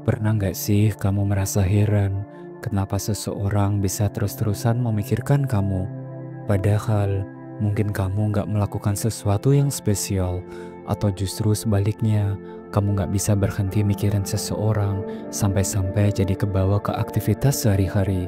Pernah nggak sih kamu merasa heran kenapa seseorang bisa terus-terusan memikirkan kamu? Padahal mungkin kamu nggak melakukan sesuatu yang spesial, atau justru sebaliknya, kamu nggak bisa berhenti mikirin seseorang sampai-sampai jadi kebawa ke aktivitas sehari-hari.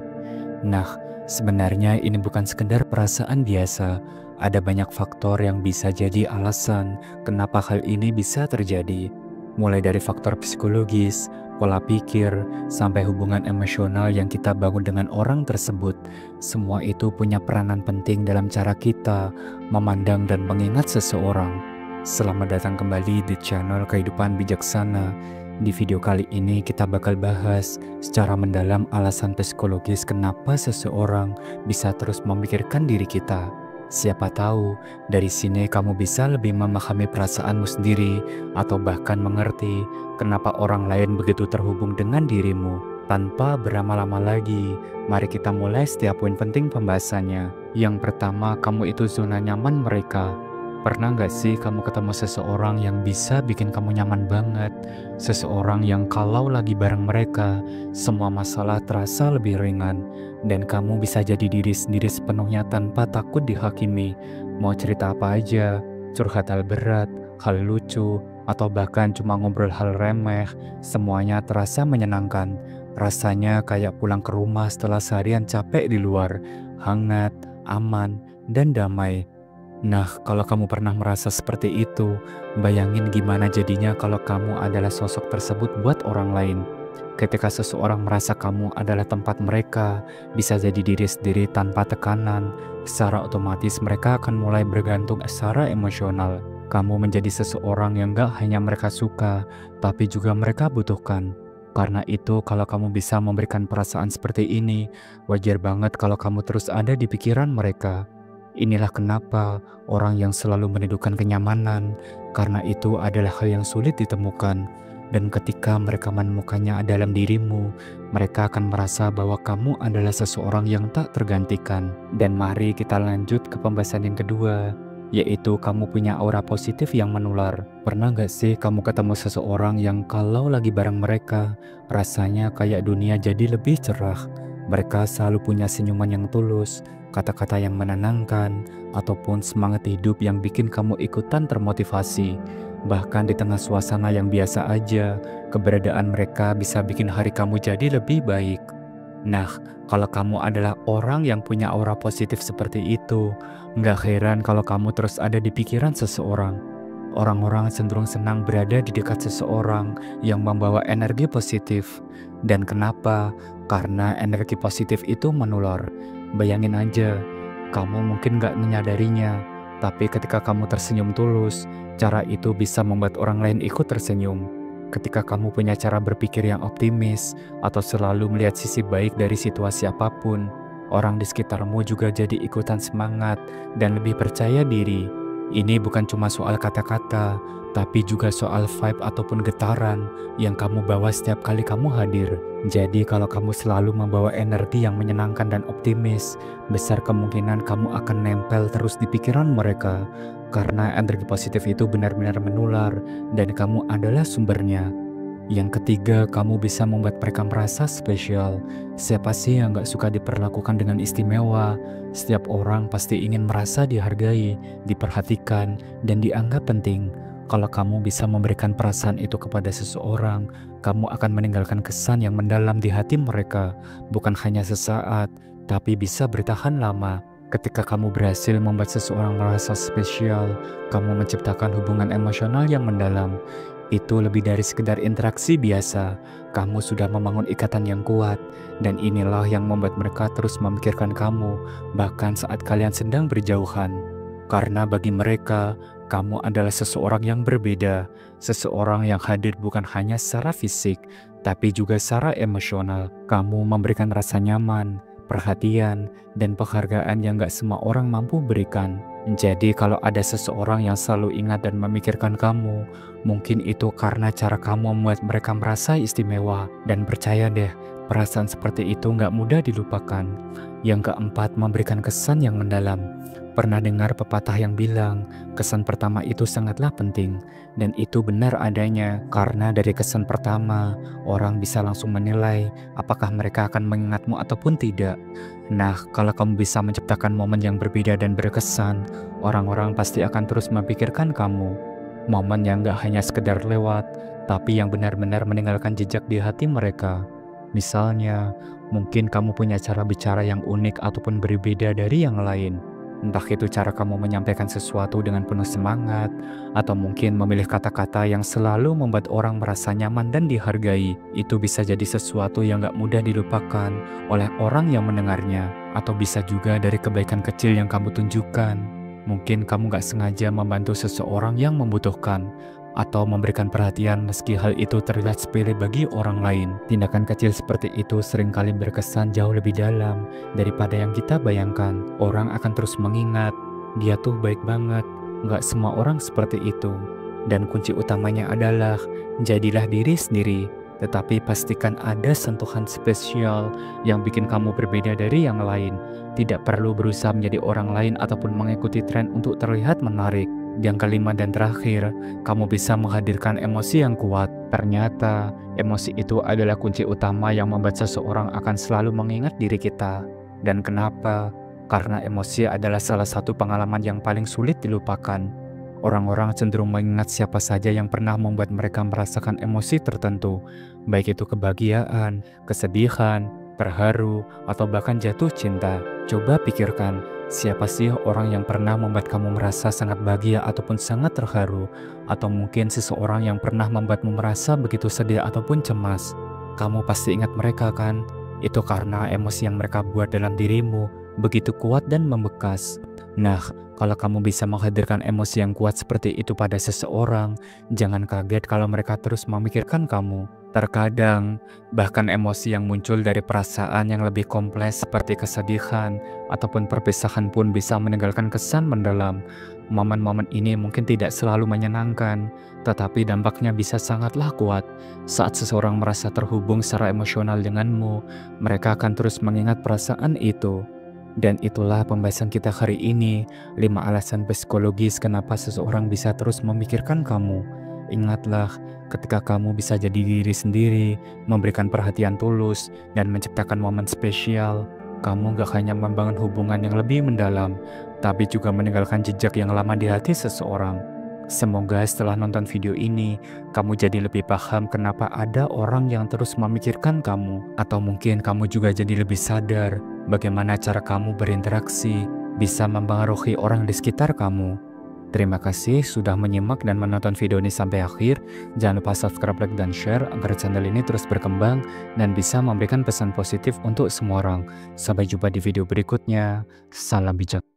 Nah, sebenarnya ini bukan sekedar perasaan biasa. Ada banyak faktor yang bisa jadi alasan kenapa hal ini bisa terjadi. Mulai dari faktor psikologis, pola pikir, sampai hubungan emosional yang kita bangun dengan orang tersebut. Semua itu punya peranan penting dalam cara kita memandang dan mengingat seseorang. Selamat datang kembali di channel Kehidupan Bijaksana. Di video kali ini kita bakal bahas secara mendalam alasan psikologis kenapa seseorang bisa terus memikirkan diri kita. Siapa tahu dari sini kamu bisa lebih memahami perasaanmu sendiri atau bahkan mengerti kenapa orang lain begitu terhubung dengan dirimu. Tanpa berlama-lama lagi, mari kita mulai setiap poin penting pembahasannya. Yang pertama, kamu itu zona nyaman mereka. Pernah nggak sih kamu ketemu seseorang yang bisa bikin kamu nyaman banget? Seseorang yang kalau lagi bareng mereka, semua masalah terasa lebih ringan. Dan kamu bisa jadi diri sendiri sepenuhnya tanpa takut dihakimi. Mau cerita apa aja, curhat hal berat, hal lucu, atau bahkan cuma ngobrol hal remeh, semuanya terasa menyenangkan. Rasanya kayak pulang ke rumah setelah seharian capek di luar, hangat, aman, dan damai. Nah, kalau kamu pernah merasa seperti itu, bayangin gimana jadinya kalau kamu adalah sosok tersebut buat orang lain. Ketika seseorang merasa kamu adalah tempat mereka, bisa jadi diri sendiri tanpa tekanan, secara otomatis mereka akan mulai bergantung secara emosional. Kamu menjadi seseorang yang gak hanya mereka suka, tapi juga mereka butuhkan. Karena itu, kalau kamu bisa memberikan perasaan seperti ini, wajar banget kalau kamu terus ada di pikiran mereka. Inilah kenapa orang yang selalu merindukan kenyamanan, karena itu adalah hal yang sulit ditemukan. Dan ketika mereka menemukannya dalam dirimu, mereka akan merasa bahwa kamu adalah seseorang yang tak tergantikan. Dan mari kita lanjut ke pembahasan yang kedua, yaitu kamu punya aura positif yang menular. Pernah gak sih kamu ketemu seseorang yang kalau lagi bareng mereka, rasanya kayak dunia jadi lebih cerah? Mereka selalu punya senyuman yang tulus, kata-kata yang menenangkan, ataupun semangat hidup yang bikin kamu ikutan termotivasi. Bahkan di tengah suasana yang biasa aja, keberadaan mereka bisa bikin hari kamu jadi lebih baik. Nah, kalau kamu adalah orang yang punya aura positif seperti itu, nggak heran kalau kamu terus ada di pikiran seseorang. Orang-orang cenderung senang berada di dekat seseorang yang membawa energi positif. Dan kenapa? Karena energi positif itu menular. Bayangin aja, kamu mungkin nggak menyadarinya, tapi ketika kamu tersenyum tulus, cara itu bisa membuat orang lain ikut tersenyum. Ketika kamu punya cara berpikir yang optimis atau selalu melihat sisi baik dari situasi apapun, orang di sekitarmu juga jadi ikutan semangat dan lebih percaya diri. Ini bukan cuma soal kata-kata, tapi juga soal vibe ataupun getaran yang kamu bawa setiap kali kamu hadir. Jadi kalau kamu selalu membawa energi yang menyenangkan dan optimis, besar kemungkinan kamu akan nempel terus di pikiran mereka. Karena energi positif itu benar-benar menular dan kamu adalah sumbernya. Yang ketiga, kamu bisa membuat mereka merasa spesial. Siapa sih yang gak suka diperlakukan dengan istimewa? Setiap orang pasti ingin merasa dihargai, diperhatikan, dan dianggap penting. Kalau kamu bisa memberikan perasaan itu kepada seseorang, kamu akan meninggalkan kesan yang mendalam di hati mereka. Bukan hanya sesaat, tapi bisa bertahan lama. Ketika kamu berhasil membuat seseorang merasa spesial, kamu menciptakan hubungan emosional yang mendalam. Itu lebih dari sekedar interaksi biasa. Kamu sudah membangun ikatan yang kuat, dan inilah yang membuat mereka terus memikirkan kamu, bahkan saat kalian sedang berjauhan. Karena bagi mereka, kamu adalah seseorang yang berbeda, seseorang yang hadir bukan hanya secara fisik, tapi juga secara emosional. Kamu memberikan rasa nyaman, perhatian, dan penghargaan yang gak semua orang mampu berikan. Jadi kalau ada seseorang yang selalu ingat dan memikirkan kamu, mungkin itu karena cara kamu membuat mereka merasa istimewa. Dan percaya deh, perasaan seperti itu gak mudah dilupakan. Yang keempat, memberikan kesan yang mendalam. Pernah dengar pepatah yang bilang, kesan pertama itu sangatlah penting, dan itu benar adanya karena dari kesan pertama, orang bisa langsung menilai apakah mereka akan mengingatmu ataupun tidak. Nah, kalau kamu bisa menciptakan momen yang berbeda dan berkesan, orang-orang pasti akan terus memikirkan kamu. Momen yang gak hanya sekedar lewat, tapi yang benar-benar meninggalkan jejak di hati mereka. Misalnya, mungkin kamu punya cara bicara yang unik ataupun berbeda dari yang lain. Entah itu cara kamu menyampaikan sesuatu dengan penuh semangat, atau mungkin memilih kata-kata yang selalu membuat orang merasa nyaman dan dihargai. Itu bisa jadi sesuatu yang gak mudah dilupakan oleh orang yang mendengarnya, atau bisa juga dari kebaikan kecil yang kamu tunjukkan. Mungkin kamu gak sengaja membantu seseorang yang membutuhkan, atau memberikan perhatian meski hal itu terlihat sepele bagi orang lain. Tindakan kecil seperti itu seringkali berkesan jauh lebih dalam daripada yang kita bayangkan. Orang akan terus mengingat, dia tuh baik banget, nggak semua orang seperti itu. Dan kunci utamanya adalah, jadilah diri sendiri, tetapi pastikan ada sentuhan spesial yang bikin kamu berbeda dari yang lain. Tidak perlu berusaha menjadi orang lain ataupun mengikuti tren untuk terlihat menarik. Yang kelima dan terakhir, kamu bisa menghadirkan emosi yang kuat. Ternyata, emosi itu adalah kunci utama yang membuat seseorang akan selalu mengingat diri kita. Dan kenapa? Karena emosi adalah salah satu pengalaman yang paling sulit dilupakan. Orang-orang cenderung mengingat siapa saja yang pernah membuat mereka merasakan emosi tertentu, baik itu kebahagiaan, kesedihan, terharu, atau bahkan jatuh cinta. Coba pikirkan, siapa sih orang yang pernah membuat kamu merasa sangat bahagia ataupun sangat terharu? Atau mungkin seseorang yang pernah membuatmu merasa begitu sedih ataupun cemas? Kamu pasti ingat mereka kan? Itu karena emosi yang mereka buat dalam dirimu begitu kuat dan membekas. Nah, kalau kamu bisa menghadirkan emosi yang kuat seperti itu pada seseorang, jangan kaget kalau mereka terus memikirkan kamu. Terkadang, bahkan emosi yang muncul dari perasaan yang lebih kompleks seperti kesedihan ataupun perpisahan pun bisa meninggalkan kesan mendalam. Momen-momen ini mungkin tidak selalu menyenangkan, tetapi dampaknya bisa sangatlah kuat. Saat seseorang merasa terhubung secara emosional denganmu, mereka akan terus mengingat perasaan itu. Dan itulah pembahasan kita hari ini, 5 alasan psikologis kenapa seseorang bisa terus memikirkan kamu. Ingatlah, ketika kamu bisa jadi diri sendiri, memberikan perhatian tulus, dan menciptakan momen spesial, kamu gak hanya membangun hubungan yang lebih mendalam, tapi juga meninggalkan jejak yang lama di hati seseorang. Semoga setelah nonton video ini, kamu jadi lebih paham kenapa ada orang yang terus memikirkan kamu. Atau mungkin kamu juga jadi lebih sadar bagaimana cara kamu berinteraksi bisa mempengaruhi orang di sekitar kamu. Terima kasih sudah menyimak dan menonton video ini sampai akhir. Jangan lupa subscribe, like, dan share agar channel ini terus berkembang dan bisa memberikan pesan positif untuk semua orang. Sampai jumpa di video berikutnya. Salam bijak.